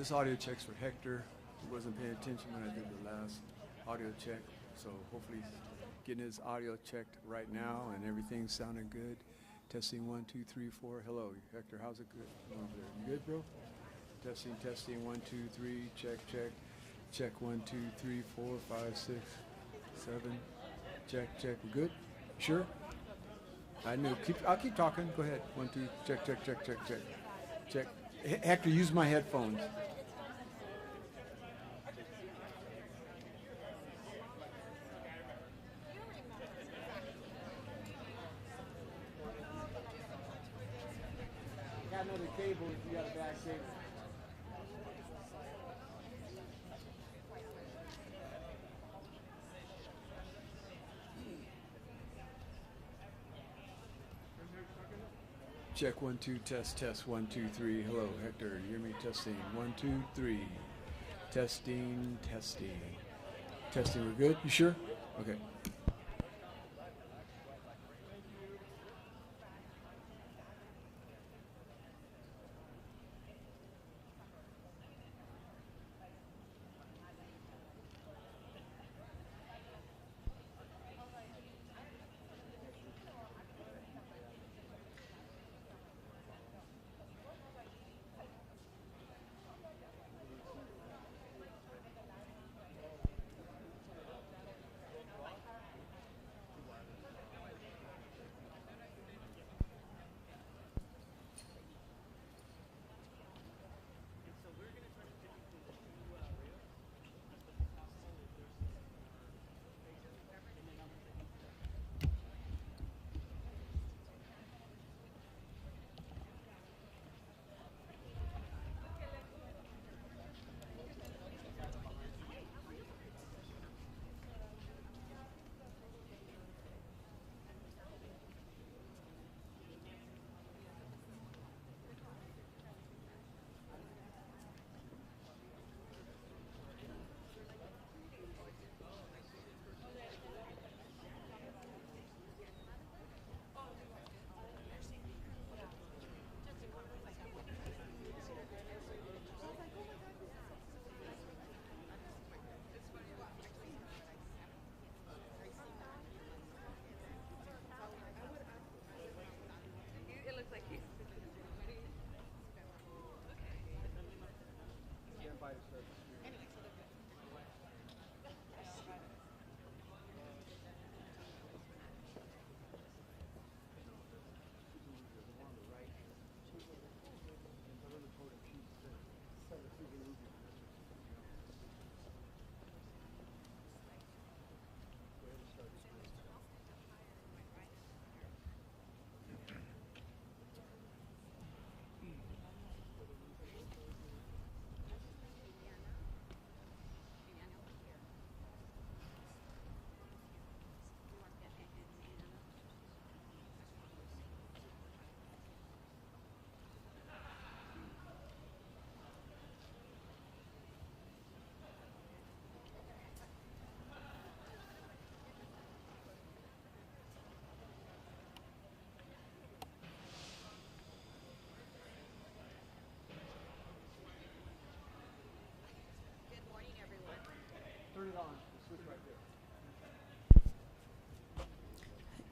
This audio check's for Hector, who wasn't paying attention when I did the last audio check. So hopefully he's getting his audio checked right now and everything's sounding good. Testing 1, 2, 3, 4. Hello, Hector. How's it good over there? You good, bro? Testing, testing. 1, 2, 3. Check, check. Check 1, 2, 3, 4, 5, 6, 7. Check, check. We good? Sure? I knew. I'll keep talking. Go ahead. 1, 2. Check, check, check, check, check. Check. Hector, use my headphones. Got another cable if you got a bad cable. Check 1, 2, test, test 1, 2, 3. Hello, Hector. You hear me? Testing 1, 2, 3. Testing, testing. Testing. We're good? You sure? Okay.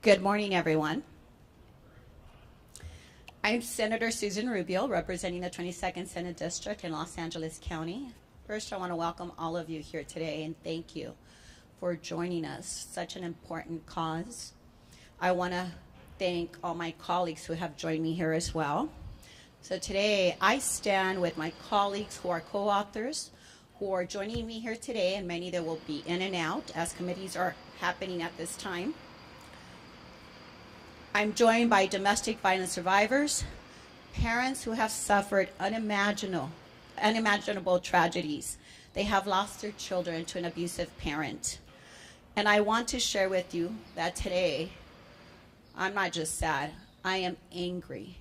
Good morning, everyone. I'm Senator Susan Rubio, representing the 22nd Senate District in Los Angeles County. First, I want to welcome all of you here today and thank you for joining us. Such an important cause. I want to thank all my colleagues who have joined me here as well. So today, I stand with my colleagues who are co-authors, who are joining me here today, and many that will be in and out as committees are happening at this time. I'm joined by domestic violence survivors, parents who have suffered unimaginable tragedies. They have lost their children to an abusive parent. And I want to share with you that today, I'm not just sad, I am angry.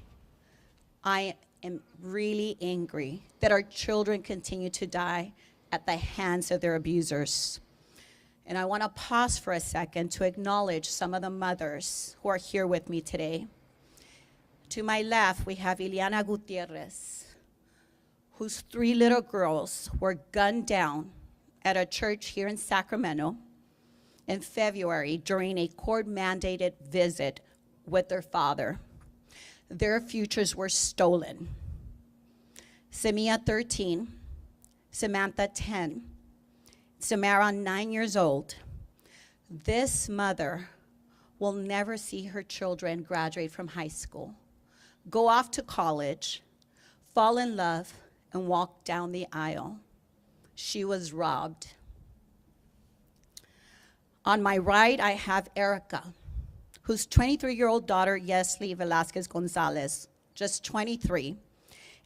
I am really angry that our children continue to die at the hands of their abusers. And I want to pause for a second to acknowledge some of the mothers who are here with me today. To my left, we have Ileana Gutierrez, whose 3 little girls were gunned down at a church here in Sacramento in February during a court-mandated visit with their father. Their futures were stolen. Samia, 13, Samantha, 10, Samara, 9 years old. This mother will never see her children graduate from high school, go off to college, fall in love, and walk down the aisle. She was robbed. On my right, I have Erica, whose 23-year-old daughter, Yesli Velasquez Gonzalez, just 23,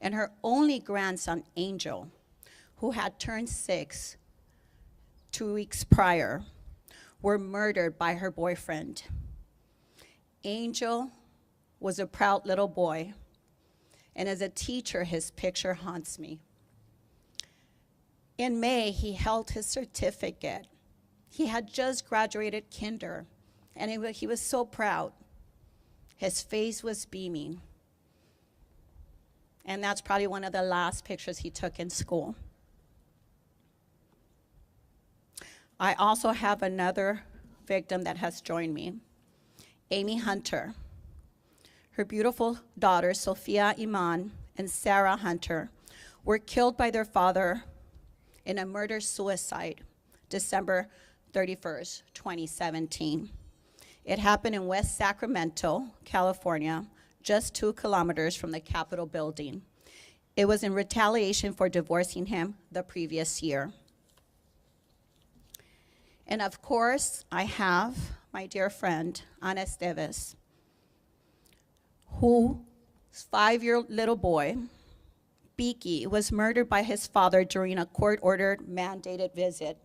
and her only grandson, Angel, who had turned 6 2 weeks prior, were murdered by her boyfriend. Angel was a proud little boy, and as a teacher, his picture haunts me. In May, he held his certificate. He had just graduated kinder, and he was so proud. His face was beaming. And that's probably one of the last pictures he took in school. I also have another victim that has joined me, Amy Hunter. Her beautiful daughters, Sophia Iman and Sarah Hunter, were killed by their father in a murder-suicide, December 31st, 2017. It happened in West Sacramento, California, just 2 kilometers from the Capitol building. It was in retaliation for divorcing him the previous year. And of course, I have my dear friend, Ana Estevez, whose 5-year-old little boy, Piqui, was murdered by his father during a court-ordered mandated visit.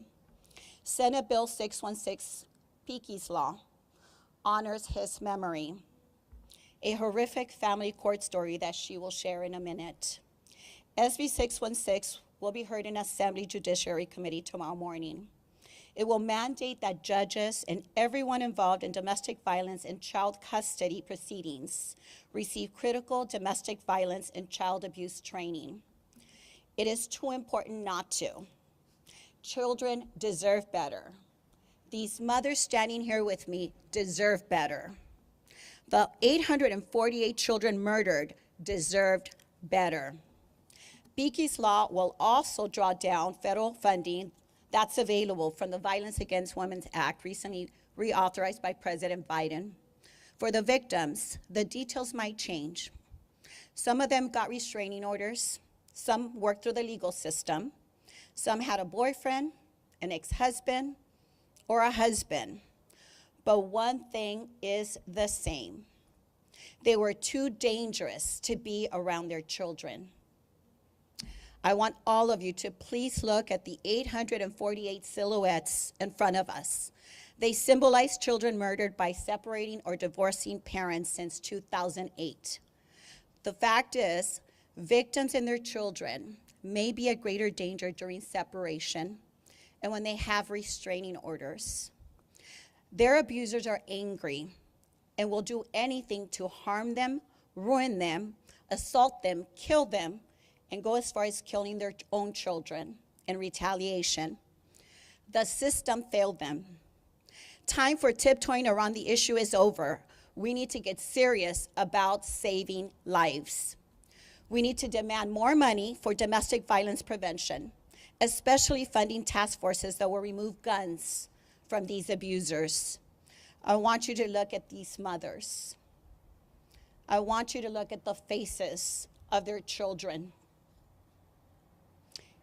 Senate Bill 616, Piqui's Law, honors his memory. A horrific family court story that she will share in a minute. SB 616 will be heard in Assembly Judiciary Committee tomorrow morning. It will mandate that judges and everyone involved in domestic violence and child custody proceedings receive critical domestic violence and child abuse training. It is too important not to. Children deserve better. These mothers standing here with me deserve better. The 848 children murdered deserved better. Piqui's Law will also draw down federal funding that's available from the Violence Against Women Act, recently reauthorized by President Biden. For the victims, the details might change. Some of them got restraining orders. Some worked through the legal system. Some had a boyfriend, an ex-husband, or a husband. But one thing is the same. They were too dangerous to be around their children. I want all of you to please look at the 848 silhouettes in front of us. They symbolize children murdered by separating or divorcing parents since 2008. The fact is, victims and their children may be a greater danger during separation and when they have restraining orders. Their abusers are angry and will do anything to harm them, ruin them, assault them, kill them, and go as far as killing their own children in retaliation. The system failed them. Time for tiptoeing around the issue is over. We need to get serious about saving lives. We need to demand more money for domestic violence prevention, especially funding task forces that will remove guns from these abusers. I want you to look at these mothers. I want you to look at the faces of their children.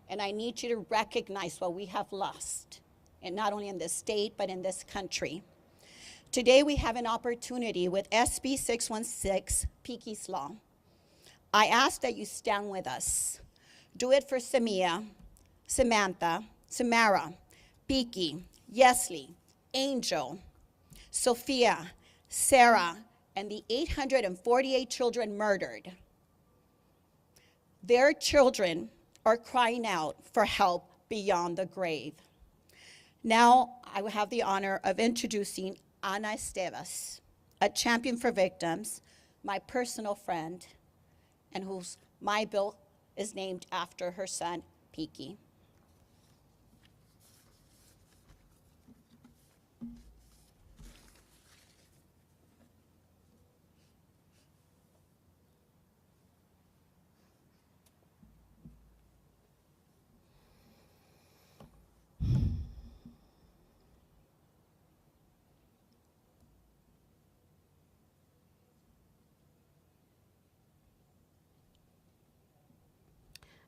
And I need you to recognize what we have lost, and not only in this state, but in this country. Today we have an opportunity with SB 616, Piqui's Law. I ask that you stand with us. Do it for Samia, Samantha, Samara, Piqui, Yesli, Angel, Sophia, Sarah, and the 848 children murdered. Their children are crying out for help beyond the grave. Now, I will have the honor of introducing Ana Estevez, a champion for victims, my personal friend, and who's my bill is named after her son, Piqui.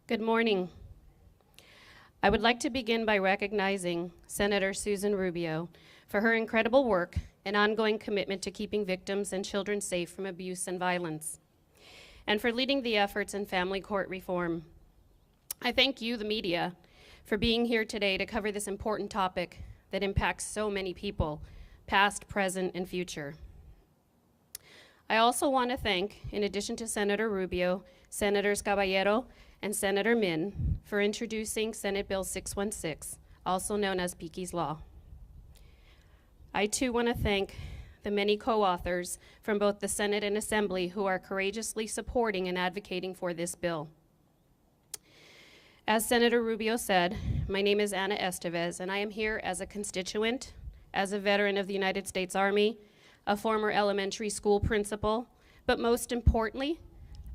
Good morning. I would like to begin by recognizing Senator Susan Rubio for her incredible work and ongoing commitment to keeping victims and children safe from abuse and violence, and for leading the efforts in family court reform. I thank you, the media, for being here today to cover this important topic that impacts so many people, past, present, and future. I also want to thank, in addition to Senator Rubio, Senators Caballero and Senator Min for introducing Senate Bill 616, also known as Piqui's Law. I too want to thank the many co-authors from both the Senate and Assembly who are courageously supporting and advocating for this bill. As Senator Rubio said, my name is Ana Estevez, and I am here as a constituent, as a veteran of the United States Army, a former elementary school principal, but most importantly,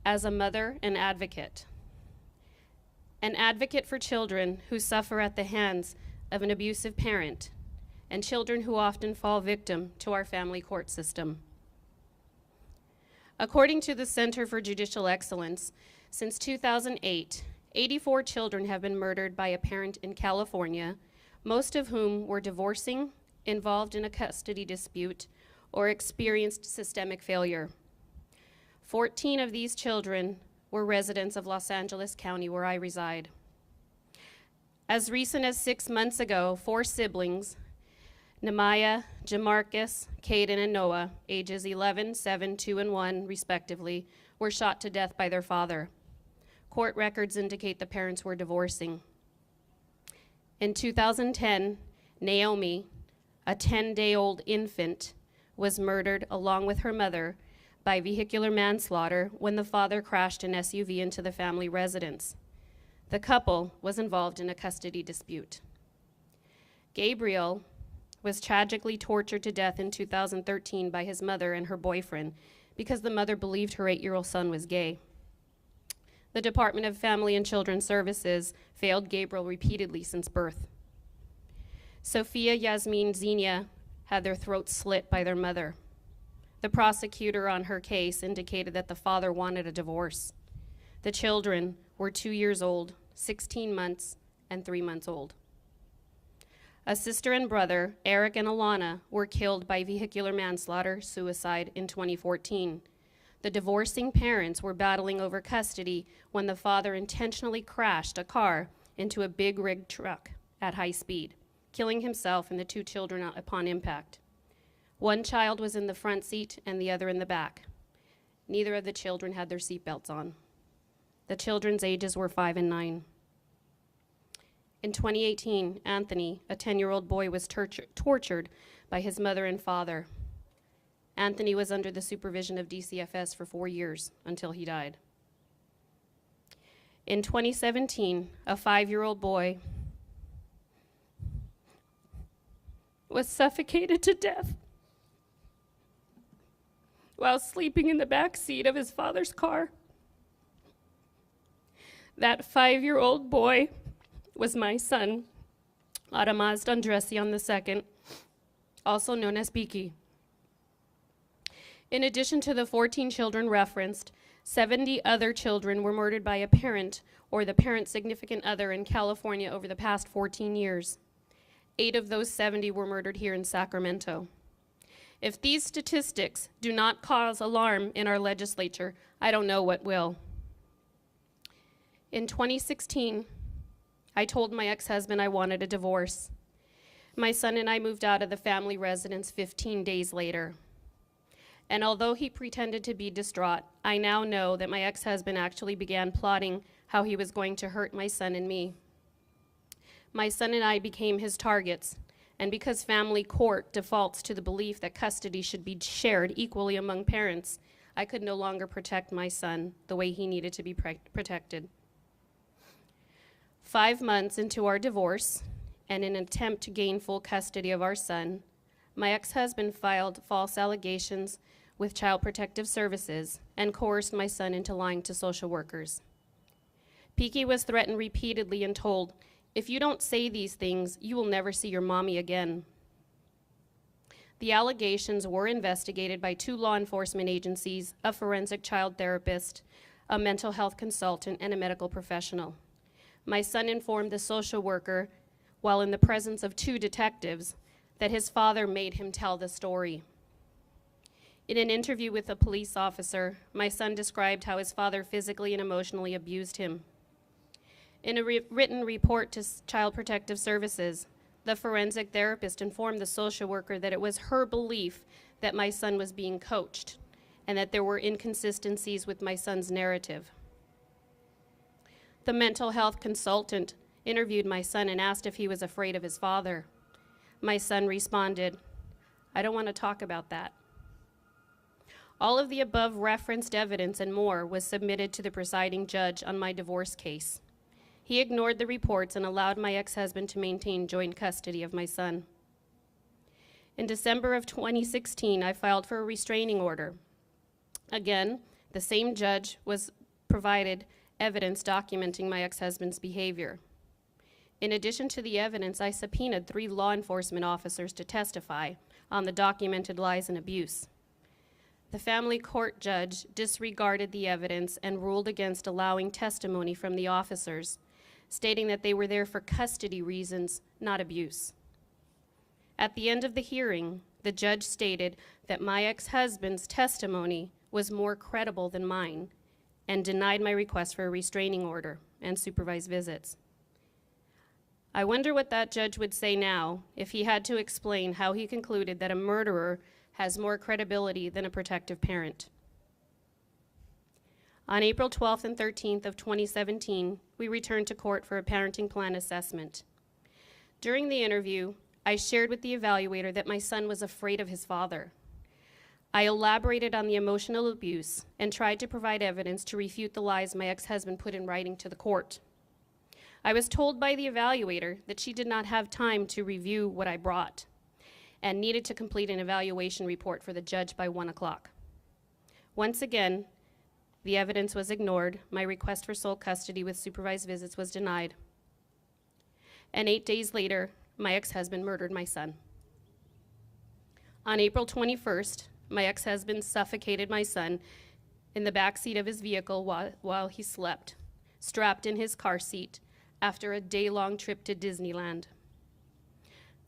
as a mother and advocate. An advocate for children who suffer at the hands of an abusive parent, and children who often fall victim to our family court system. According to the Center for Judicial Excellence, since 2008, 84 children have been murdered by a parent in California, most of whom were divorcing, involved in a custody dispute, or experienced systemic failure. 14 of these children were residents of Los Angeles County, where I reside. As recent as 6 months ago, 4 siblings, Nemaya, Jamarcus, Caden, and Noah, ages 11, 7, 2, and 1, respectively, were shot to death by their father. Court records indicate the parents were divorcing. In 2010, Naomi, a 10-day-old infant, was murdered along with her mother by vehicular manslaughter when the father crashed an SUV into the family residence. The couple was involved in a custody dispute. Gabriel was tragically tortured to death in 2013 by his mother and her boyfriend because the mother believed her 8-year-old son was gay. The Department of Family and Children's Services failed Gabriel repeatedly since birth. Sophia, Yasmin, Xenia had their throats slit by their mother. The prosecutor on her case indicated that the father wanted a divorce. The children were 2 years old, 16 months, and 3 months old. A sister and brother, Eric and Alana, were killed by vehicular manslaughter, suicide, in 2014. The divorcing parents were battling over custody when the father intentionally crashed a car into a big rig truck at high speed, killing himself and the 2 children upon impact. One child was in the front seat and the other in the back. Neither of the children had their seatbelts on. The children's ages were 5 and 9. In 2018, Anthony, a 10-year-old boy, was tortured by his mother and father. Anthony was under the supervision of DCFS for 4 years until he died. In 2017, a 5-year-old boy was suffocated to death while sleeping in the back seat of his father's car. That 5-year-old boy was my son, Aramaz Andresian II, also known as Piqui. In addition to the 14 children referenced, 70 other children were murdered by a parent or the parent's significant other in California over the past 14 years. 8 of those 70 were murdered here in Sacramento. If these statistics do not cause alarm in our legislature, I don't know what will. In 2016, I told my ex-husband I wanted a divorce. My son and I moved out of the family residence 15 days later. And although he pretended to be distraught, I now know that my ex-husband actually began plotting how he was going to hurt my son and me. My son and I became his targets, and because family court defaults to the belief that custody should be shared equally among parents, I could no longer protect my son the way he needed to be protected. 5 months into our divorce, and in an attempt to gain full custody of our son, my ex-husband filed false allegations with Child Protective Services and coerced my son into lying to social workers. Piqui was threatened repeatedly and told, "If you don't say these things, you will never see your mommy again." The allegations were investigated by 2 law enforcement agencies, a forensic child therapist, a mental health consultant, and a medical professional. My son informed the social worker, while in the presence of 2 detectives, that his father made him tell the story. In an interview with a police officer, my son described how his father physically and emotionally abused him. In a written report to Child Protective Services, the forensic therapist informed the social worker that it was her belief that my son was being coached and that there were inconsistencies with my son's narrative. The mental health consultant interviewed my son and asked if he was afraid of his father. My son responded, "I don't want to talk about that." All of the above referenced evidence and more was submitted to the presiding judge on my divorce case. He ignored the reports and allowed my ex-husband to maintain joint custody of my son. In December of 2016, I filed for a restraining order. Again, the same judge was provided evidence documenting my ex-husband's behavior. In addition to the evidence, I subpoenaed 3 law enforcement officers to testify on the documented lies and abuse. The family court judge disregarded the evidence and ruled against allowing testimony from the officers, stating that they were there for custody reasons, not abuse. At the end of the hearing, the judge stated that my ex-husband's testimony was more credible than mine and denied my request for a restraining order and supervised visits. I wonder what that judge would say now if he had to explain how he concluded that a murderer has more credibility than a protective parent. On April 12th and 13th of 2017, we returned to court for a parenting plan assessment. During the interview, I shared with the evaluator that my son was afraid of his father. I elaborated on the emotional abuse and tried to provide evidence to refute the lies my ex-husband put in writing to the court. I was told by the evaluator that she did not have time to review what I brought and needed to complete an evaluation report for the judge by 1 o'clock. Once again, the evidence was ignored. My request for sole custody with supervised visits was denied. And 8 days later, my ex-husband murdered my son. On April 21st, my ex-husband suffocated my son in the backseat of his vehicle while he slept, strapped in his car seat after a day-long trip to Disneyland.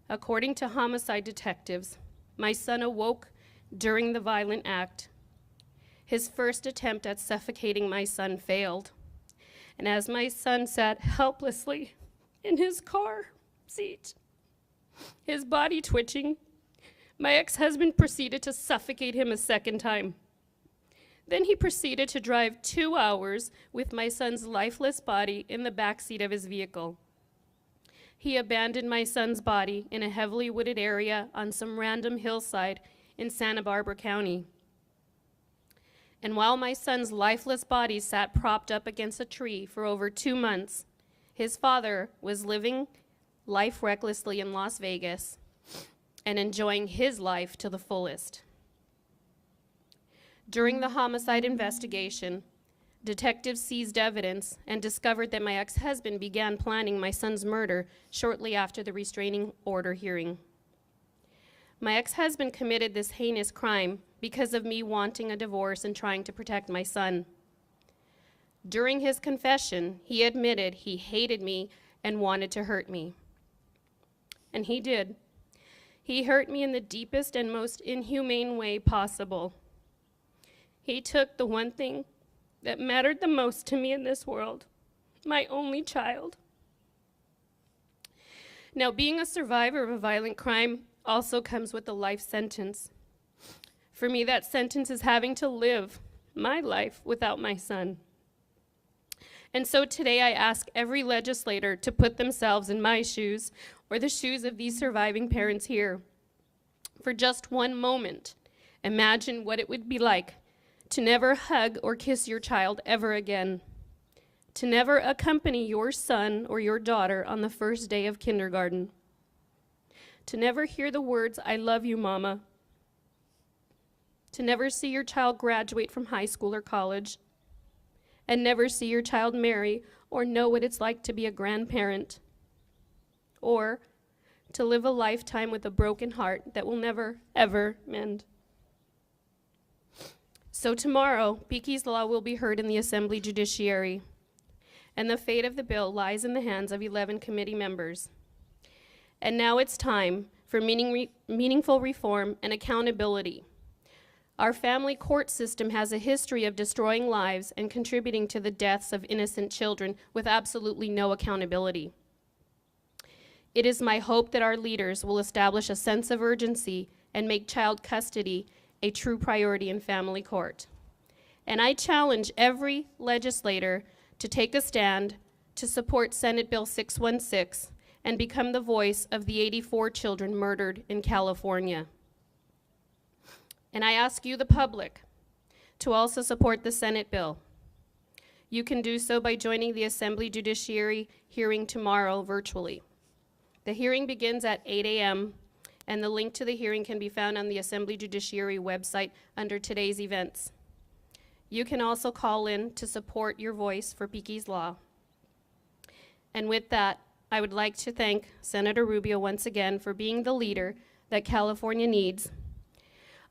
According to homicide detectives, my son awoke during the violent act. His first attempt at suffocating my son failed, and as my son sat helplessly in his car seat, his body twitching, my ex-husband proceeded to suffocate him a second time. Then he proceeded to drive 2 hours with my son's lifeless body in the backseat of his vehicle. He abandoned my son's body in a heavily wooded area on some random hillside in Santa Barbara County. And while my son's lifeless body sat propped up against a tree for over 2 months, his father was living life recklessly in Las Vegas and enjoying his life to the fullest. During the homicide investigation, detectives seized evidence and discovered that my ex-husband began planning my son's murder shortly after the restraining order hearing. My ex-husband committed this heinous crime because of me wanting a divorce and trying to protect my son. During his confession, he admitted he hated me and wanted to hurt me. And he did. He hurt me in the deepest and most inhumane way possible. He took the one thing that mattered the most to me in this world, my only child. Now, being a survivor of a violent crime also comes with a life sentence. For me, that sentence is having to live my life without my son. And so today I ask every legislator to put themselves in my shoes or the shoes of these surviving parents here. For just one moment, imagine what it would be like to never hug or kiss your child ever again, to never accompany your son or your daughter on the first day of kindergarten, to never hear the words, "I love you, Mama," to never see your child graduate from high school or college, and never see your child marry or know what it's like to be a grandparent, or to live a lifetime with a broken heart that will never, ever mend. So tomorrow, Piqui's Law will be heard in the Assembly Judiciary, and the fate of the bill lies in the hands of 11 committee members. And now it's time for meaningful reform and accountability. Our family court system has a history of destroying lives and contributing to the deaths of innocent children with absolutely no accountability. It is my hope that our leaders will establish a sense of urgency and make child custody a true priority in family court. And I challenge every legislator to take a stand to support Senate Bill 616 and become the voice of the 84 children murdered in California. And I ask you, the public, to also support the Senate bill. You can do so by joining the Assembly Judiciary hearing tomorrow virtually. The hearing begins at 8 a.m., and the link to the hearing can be found on the Assembly Judiciary website under today's events. You can also call in to support your voice for Piqui's Law. And with that, I would like to thank Senator Rubio once again for being the leader that California needs.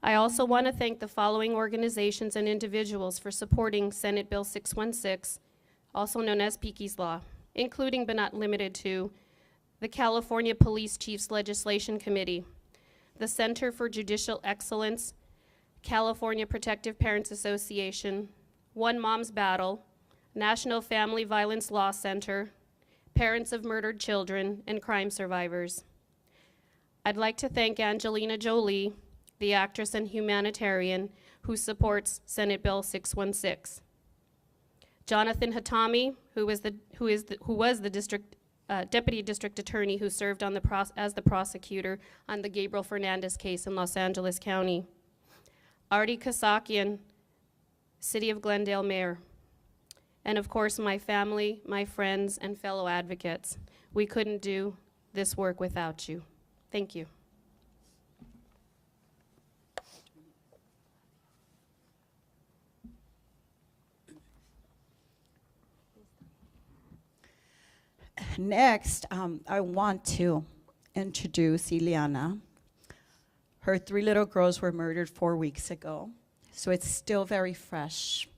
I also want to thank the following organizations and individuals for supporting Senate Bill 616, also known as Piqui's Law, including but not limited to the California Police Chiefs Legislation Committee, the Center for Judicial Excellence, California Protective Parents Association, One Mom's Battle, National Family Violence Law Center, Parents of Murdered Children, and crime survivors. I'd like to thank Angelina Jolie, the actress and humanitarian who supports Senate Bill 616. Jonathan Hatami, who was the Deputy District Attorney who served on as the prosecutor on the Gabriel Fernandez case in Los Angeles County. Artie Kasakian, City of Glendale Mayor. And of course, my family, my friends, and fellow advocates. We couldn't do this work without you. Thank you. Next, I want to introduce Ileana. Her 3 little girls were murdered 4 weeks ago, so it's still very fresh.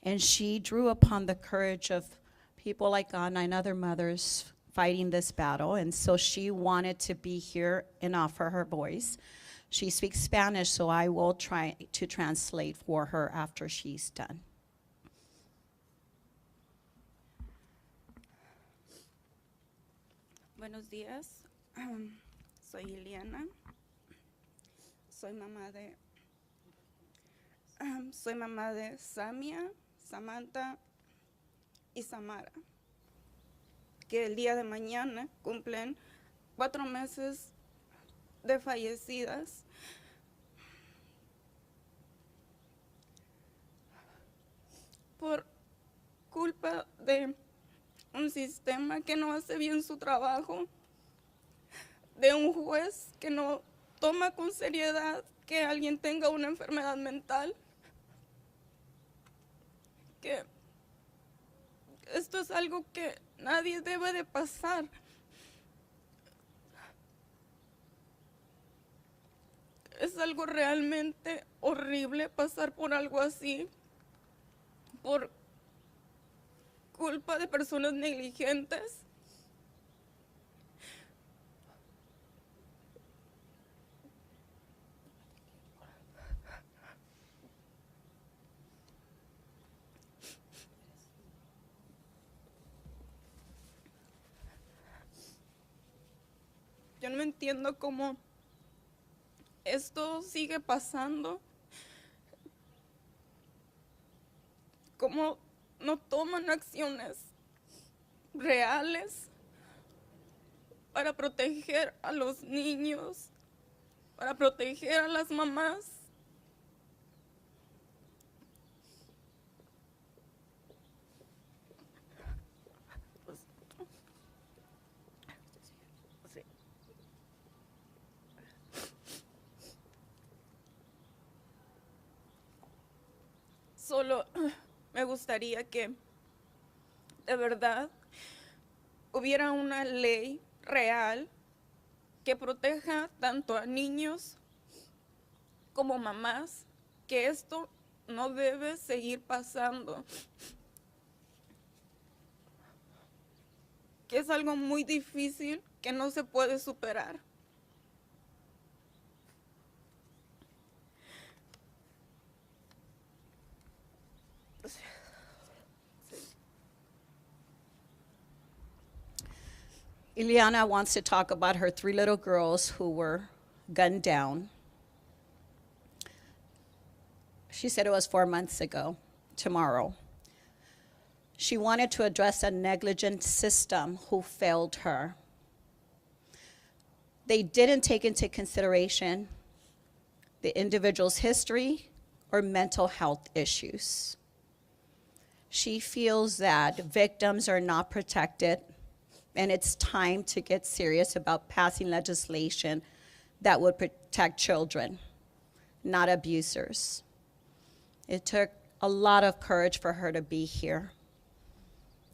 And she drew upon the courage of people like Ana and other mothers fighting this battle, and so she wanted to be here and offer her voice. She speaks Spanish, so I will try to translate for her after she's done. Buenos días, soy Ileana, soy mamá de Samia, Samantha y Samara, que el día de mañana cumplen 4 meses de fallecidas. Por culpa de un sistema que no hace bien su trabajo, de un juez que no toma con seriedad que alguien tenga una enfermedad mental, que esto es algo que nadie debe de pasar. Es algo realmente horrible pasar por algo así, por culpa de personas negligentes. Yo no entiendo cómo esto sigue pasando, cómo no toman acciones reales para proteger a los niños, para proteger a las mamás. Solo me gustaría que de verdad hubiera una ley real que proteja tanto a niños como mamás, que esto no debe seguir pasando, que es algo muy difícil que no se puede superar. Ileana wants to talk about her 3 little girls who were gunned down. She said it was 4 months ago, tomorrow. She wanted to address a negligent system who failed her. They didn't take into consideration the individual's history or mental health issues. She feels that victims are not protected, and it's time to get serious about passing legislation that would protect children, not abusers. It took a lot of courage for her to be here,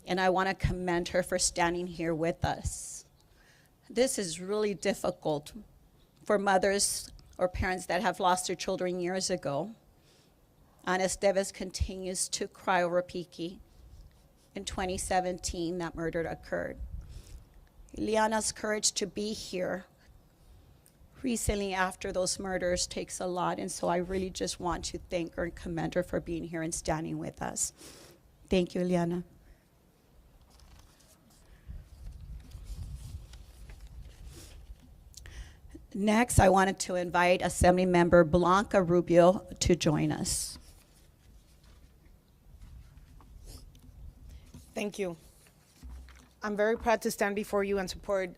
and I want to commend her for standing here with us. This is really difficult for mothers or parents that have lost their children years ago. Ana Estevez continues to cry over Piqui. In 2017, that murder occurred. Ileana's courage to be here recently after those murders takes a lot, and so I really just want to thank her and commend her for being here and standing with us. Thank you, Ileana. Next, I wanted to invite Assembly Member Blanca Rubio to join us. Thank you. I'm very proud to stand before you and support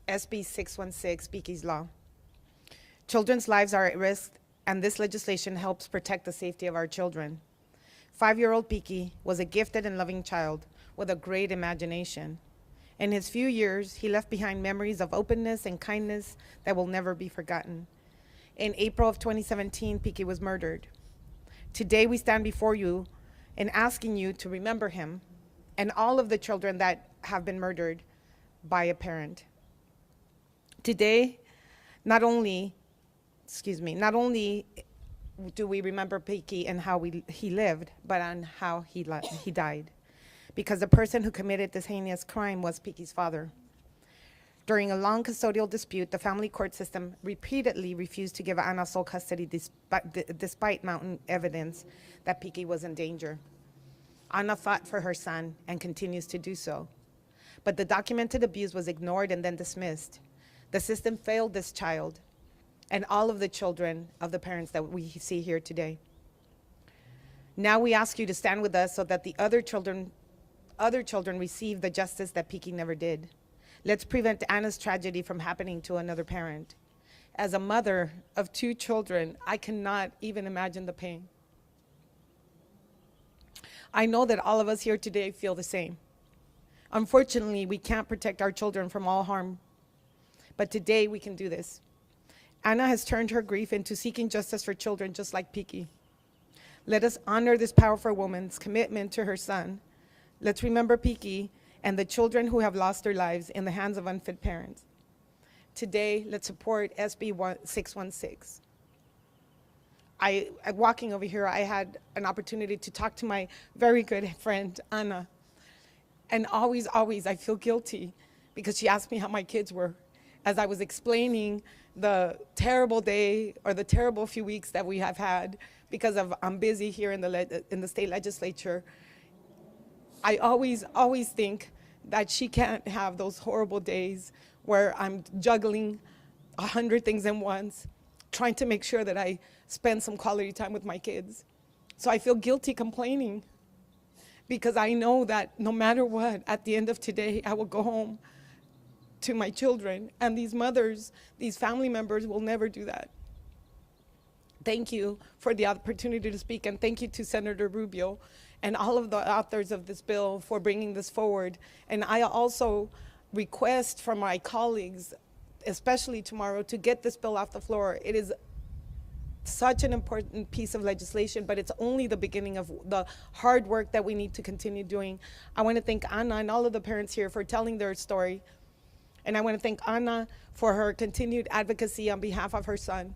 SB 616, Piqui's Law. Children's lives are at risk, and this legislation helps protect the safety of our children. 5-year-old Piqui was a gifted and loving child with a great imagination. In his few years, he left behind memories of openness and kindness that will never be forgotten. In April of 2017, Piqui was murdered. Today, we stand before you and asking you to remember him and all of the children that have been murdered by a parent. Today, not only do we remember Piqui and how he lived, but on how he died. Because the person who committed this heinous crime was Piqui's father. During a long custodial dispute, the family court system repeatedly refused to give Ana sole custody despite mounting evidence that Piqui was in danger. Ana fought for her son and continues to do so. But the documented abuse was ignored and then dismissed. The system failed this child and all of the children of the parents that we see here today. Now we ask you to stand with us so that the other children receive the justice that Piqui never did. Let's prevent Ana's tragedy from happening to another parent. As a mother of 2 children, I cannot even imagine the pain. I know that all of us here today feel the same. Unfortunately, we can't protect our children from all harm, but today we can do this. Ana has turned her grief into seeking justice for children just like Piqui. Let us honor this powerful woman's commitment to her son. Let's remember Piqui and the children who have lost their lives in the hands of unfit parents. Today, let's support SB 616. Walking over here, I had an opportunity to talk to my very good friend, Ana. And always, I feel guilty because she asked me how my kids were. As I was explaining the terrible day or the terrible few weeks that we have had because I'm busy here in the state legislature, I always think that she can't have those horrible days where I'm juggling 100 things at once, trying to make sure that I spend some quality time with my kids. So I feel guilty complaining because I know that no matter what, at the end of today, I will go home to my children, and these mothers, these family members will never do that. Thank you for the opportunity to speak, and thank you to Senator Rubio and all of the authors of this bill for bringing this forward. And I also request from my colleagues, especially tomorrow, to get this bill off the floor. It is such an important piece of legislation, but it's only the beginning of the hard work that we need to continue doing. I want to thank Ana and all of the parents here for telling their story. And I want to thank Ana for her continued advocacy on behalf of her son.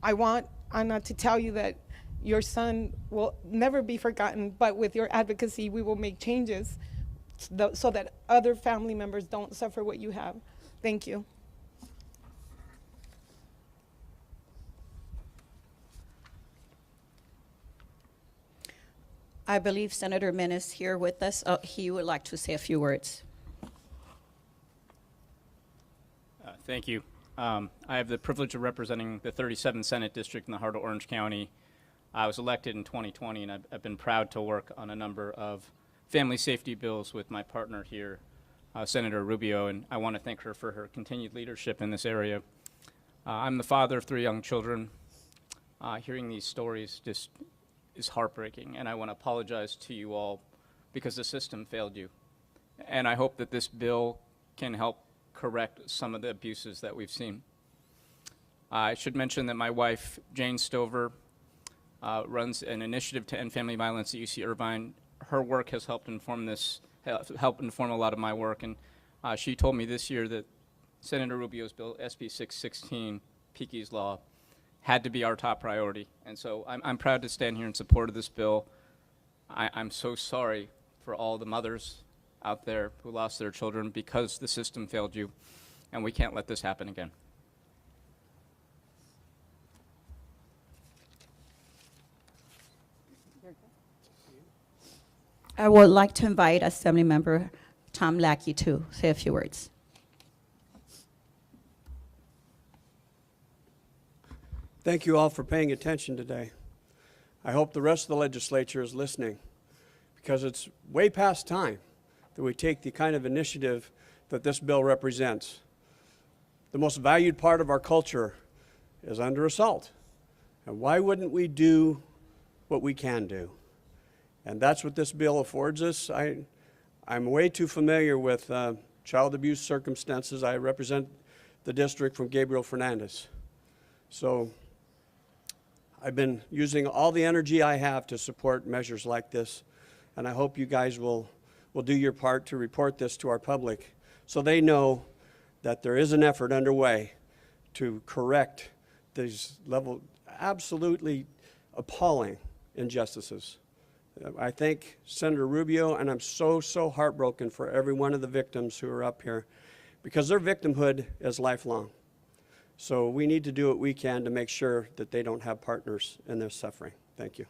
I want Ana to tell you that your son will never be forgotten, but with your advocacy, we will make changes so that other family members don't suffer what you have. Thank you. I believe Senator Min is here with us. He would like to say a few words. Thank you. I have the privilege of representing the 37th Senate District in the heart of Orange County. I was elected in 2020, and I've been proud to work on a number of family safety bills with my partner here, Senator Rubio, and I want to thank her for her continued leadership in this area. I'm the father of 3 young children. Hearing these stories just is heartbreaking, and I want to apologize to you all because the system failed you. And I hope that this bill can help correct some of the abuses that we've seen. I should mention that my wife, Jane Stover, runs an initiative to end family violence at UC Irvine. Her work has helped inform a lot of my work, and she told me this year that Senator Rubio's bill, SB 616, Piqui's law, had to be our top priority. And so I'm proud to stand here in support of this bill. I'm so sorry for all the mothers out there who lost their children because the system failed you, and we can't let this happen again. I would like to invite Assembly Member Tom Lackey to say a few words. Thank you all for paying attention today. I hope the rest of the legislature is listening, because it's way past time that we take the kind of initiative that this bill represents. The most valued part of our culture is under assault. And why wouldn't we do what we can do? And that's what this bill affords us. I'm way too familiar with child abuse circumstances. I represent the district from Gabriel Fernandez. So I've been using all the energy I have to support measures like this, and I hope you guys will do your part to report this to our public so they know that there is an effort underway to correct these absolutely appalling injustices. I thank Senator Rubio, and I'm so heartbroken for every one of the victims who are up here, because their victimhood is lifelong. So we need to do what we can to make sure that they don't have partners in their suffering. Thank you.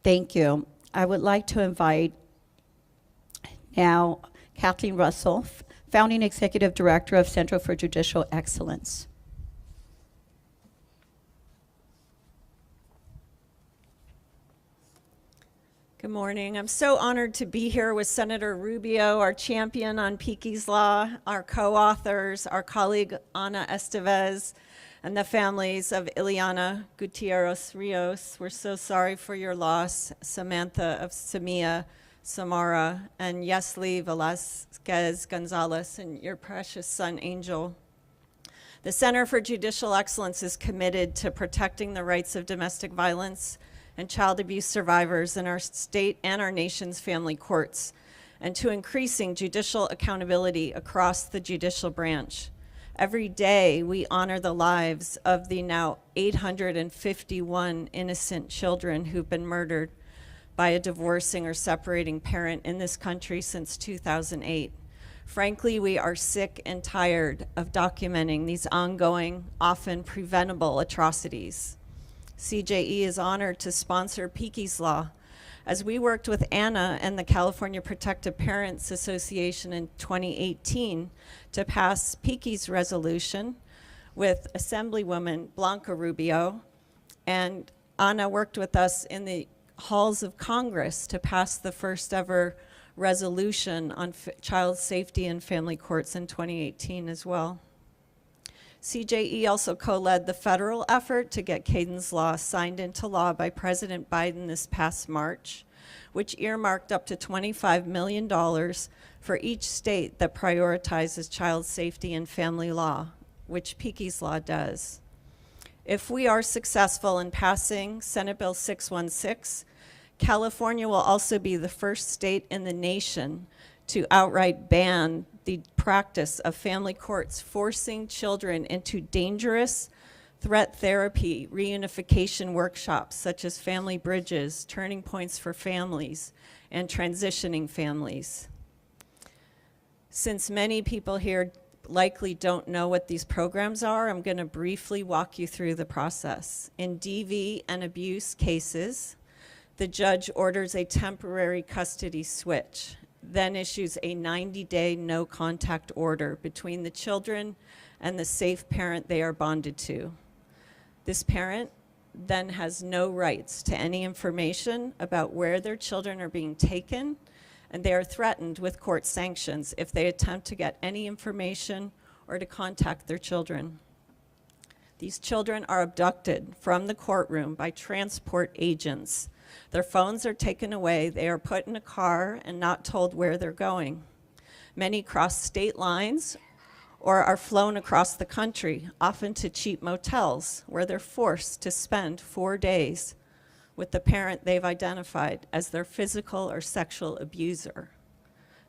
Thank you. I would like to invite now Kathleen Russell, Founding Executive Director of Center for Judicial Excellence. Good morning. I'm so honored to be here with Senator Rubio, our champion on Piqui's law, our co-authors, our colleague Ana Estevez, and the families of Ileana Gutierrez Rios. We're so sorry for your loss, Samantha of Samia, Samara, and Yesli Velasquez Gonzalez, and your precious son, Angel. The Center for Judicial Excellence is committed to protecting the rights of domestic violence and child abuse survivors in our state and our nation's family courts, and to increasing judicial accountability across the judicial branch. Every day, we honor the lives of the now 851 innocent children who've been murdered by a divorcing or separating parent in this country since 2008. Frankly, we are sick and tired of documenting these ongoing, often preventable atrocities. CJE is honored to sponsor Piqui's law. As we worked with Ana and the California Protective Parents Association in 2018 to pass Piqui's resolution with Assemblywoman Blanca Rubio, and Ana worked with us in the halls of Congress to pass the first ever resolution on child safety in family courts in 2018 as well. CJE also co-led the federal effort to get Caden's law signed into law by President Biden this past March, which earmarked up to $25 million for each state that prioritizes child safety and family law, which Piqui's law does. If we are successful in passing Senate Bill 616, California will also be the first state in the nation to outright ban the practice of family courts forcing children into dangerous threat therapy reunification workshops such as family bridges, turning points for families, and transitioning families. Since many people here likely don't know what these programs are, I'm going to briefly walk you through the process. In DV and abuse cases, the judge orders a temporary custody switch, then issues a 90-day no contact order between the children and the safe parent they are bonded to. This parent then has no rights to any information about where their children are being taken, and they are threatened with court sanctions if they attempt to get any information or to contact their children. These children are abducted from the courtroom by transport agents. Their phones are taken away, they are put in a car and not told where they're going. Many cross state lines or are flown across the country, often to cheap motels, where they're forced to spend 4 days with the parent they've identified as their physical or sexual abuser.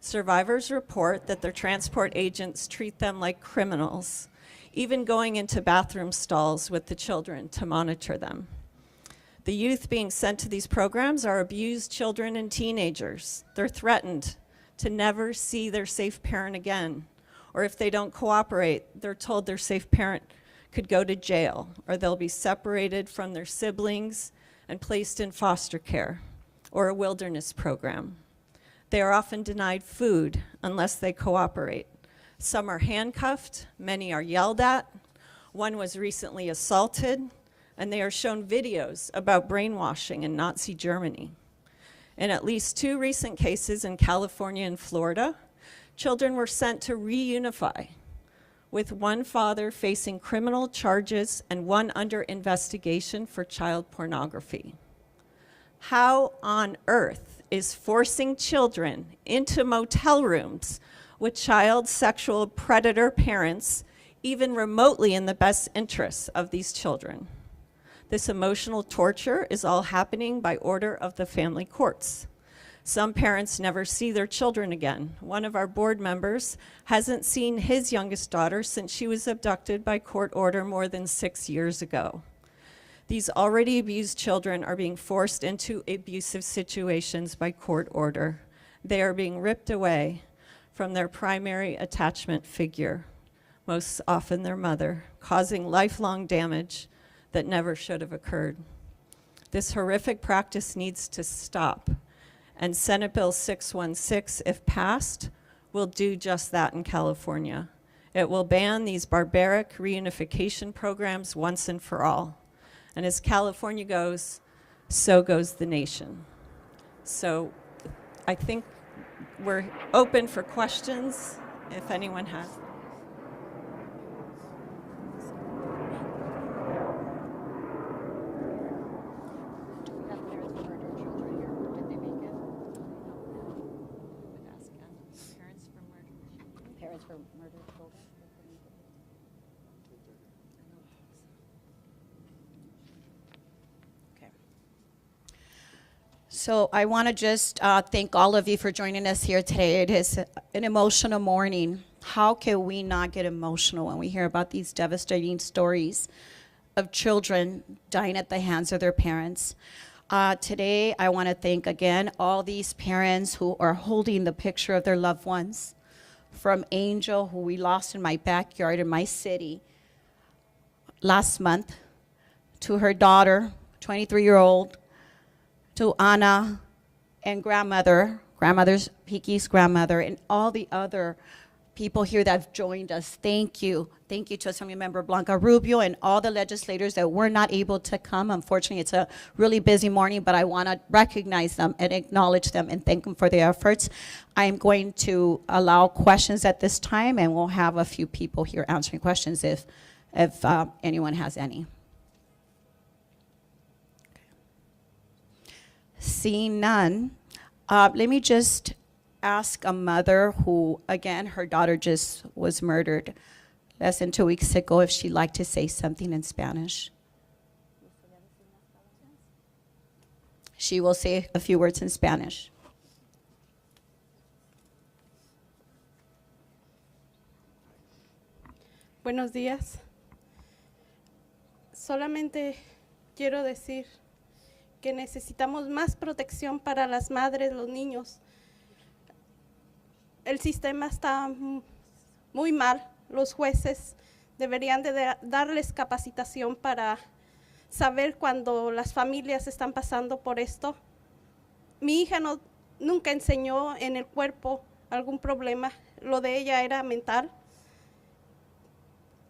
Survivors report that their transport agents treat them like criminals, even going into bathroom stalls with the children to monitor them. The youth being sent to these programs are abused children and teenagers. They're threatened to never see their safe parent again, or if they don't cooperate, they're told their safe parent could go to jail, or they'll be separated from their siblings and placed in foster care or a wilderness program. They are often denied food unless they cooperate. Some are handcuffed, many are yelled at. One was recently assaulted, and they are shown videos about brainwashing in Nazi Germany. In at least 2 recent cases in California and Florida, children were sent to reunify, with one father facing criminal charges and one under investigation for child pornography. How on earth is forcing children into motel rooms with child sexual predator parents even remotely in the best interests of these children? This emotional torture is all happening by order of the family courts. Some parents never see their children again. One of our board members hasn't seen his youngest daughter since she was abducted by court order more than 6 years ago. These already abused children are being forced into abusive situations by court order. They are being ripped away from their primary attachment figure, most often their mother, causing lifelong damage that never should have occurred. This horrific practice needs to stop. And Senate Bill 616, if passed, will do just that in California. It will ban these barbaric reunification programs once and for all. And as California goes, so goes the nation. So I think we're open for questions, if anyone has. So I want to just thank all of you for joining us here today. It is an emotional morning. How can we not get emotional when we hear about these devastating stories of children dying at the hands of their parents? Today, I want to thank again all these parents who are holding the picture of their loved ones, from Angel, who we lost in my backyard in my city last month, to her daughter, 23-year-old, to Ana and grandmother's Piqui's grandmother, and all the other people here that have joined us. Thank you. Thank you to Assemblymember Blanca Rubio and all the legislators that were not able to come. Unfortunately, it's a really busy morning, but I want to recognize them and acknowledge them and thank them for their efforts. I'm going to allow questions at this time, and we'll have a few people here answering questions if anyone has any. Seeing none, let me just ask a mother who, again, her daughter just was murdered less than 2 weeks ago if she'd like to say something in Spanish. She will say a few words in Spanish. Buenos días. Solamente quiero decir que necesitamos más protección para las madres, los niños. El sistema está muy mal. Los jueces deberían de darles capacitación para saber cuando las familias están pasando por esto. Mi hija nunca enseñó en el cuerpo algún problema. Lo de ella era mental.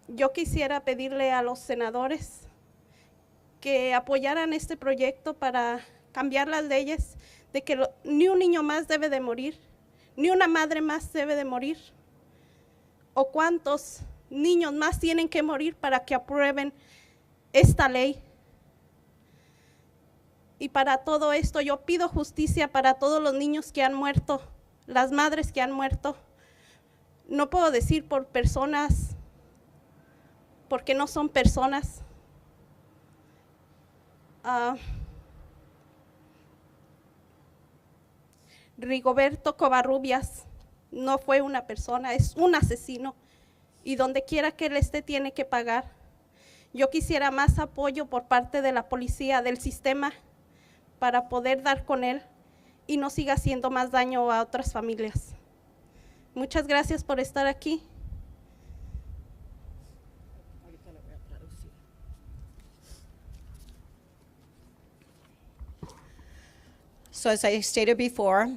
Yo quisiera pedirle a los senadores que apoyaran este proyecto para cambiar las leyes de que ni un niño más debe de morir, ni una madre más debe de morir. ¿O cuántos niños más tienen que morir para que aprueben esta ley? Y para todo esto yo pido justicia para todos los niños que han muerto, las madres que han muerto. No puedo decir por personas, porque no son personas. Rigoberto Covarrubias no fue una persona, es un asesino, y donde quiera que él esté tiene que pagar. Yo quisiera más apoyo por parte de la policía, del sistema, para poder dar con él y no siga haciendo más daño a otras familias. Muchas gracias por estar aquí. So as I stated before,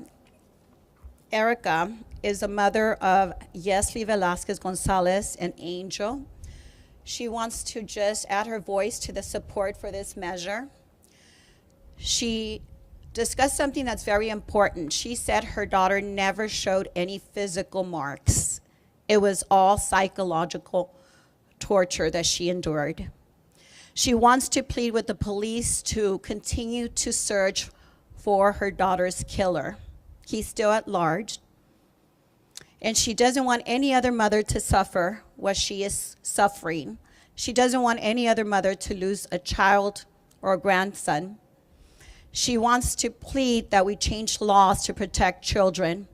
Erica is the mother of Yesli Velasquez Gonzalez, an angel. She wants to just add her voice to the support for this measure. She discussed something that's very important. She said her daughter never showed any physical marks. It was all psychological torture that she endured. She wants to plead with the police to continue to search for her daughter's killer. He's still at large. And she doesn't want any other mother to suffer what she is suffering. She doesn't want any other mother to lose a child or a grandson. She wants to plead that we change laws to protect children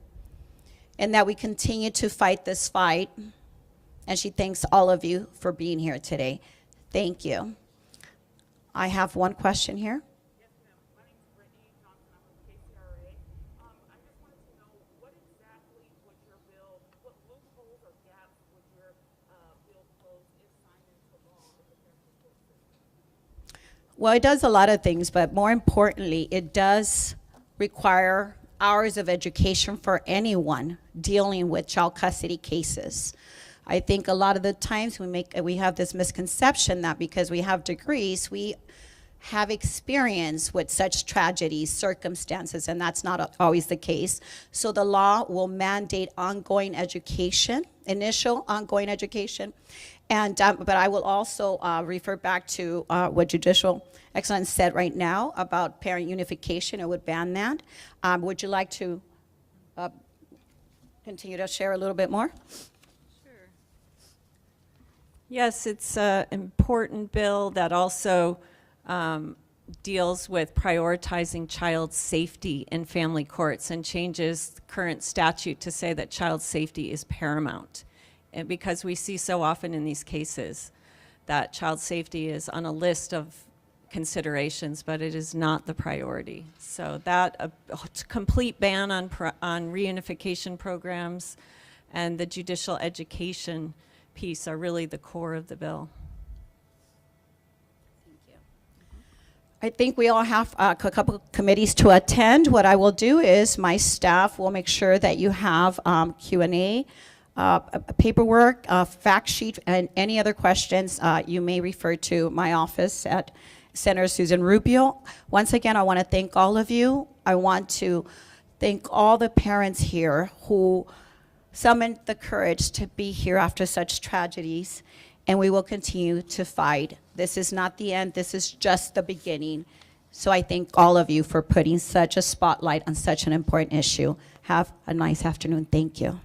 and that we continue to fight this fight. And she thanks all of you for being here today. Thank you. I have one question here. Well, it does a lot of things, but more importantly, it does require hours of education for anyone dealing with child custody cases. I think a lot of the times we have this misconception that because we have degrees, we have experience with such tragedies, circumstances, and that's not always the case. So the law will mandate ongoing education, initial ongoing education. And but I will also refer back to what Judicial Excellence said right now about parent unification. It would ban that. Would you like to continue to share a little bit more? Sure. Yes, it's an important bill that also deals with prioritizing child safety in family courts and changes the current statute to say that child safety is paramount. And because we see so often in these cases that child safety is on a list of considerations, but it is not the priority. So that a complete ban on reunification programs and the judicial education piece are really the core of the bill. I think we all have a couple of committees to attend. What I will do is my staff will make sure that you have Q&A, paperwork, fact sheet, and any other questions you may refer to my office at Senator Susan Rubio. Once again, I want to thank all of you. I want to thank all the parents here who summoned the courage to be here after such tragedies, and we will continue to fight. This is not the end. This is just the beginning. So I thank all of you for putting such a spotlight on such an important issue. Have a nice afternoon. Thank you.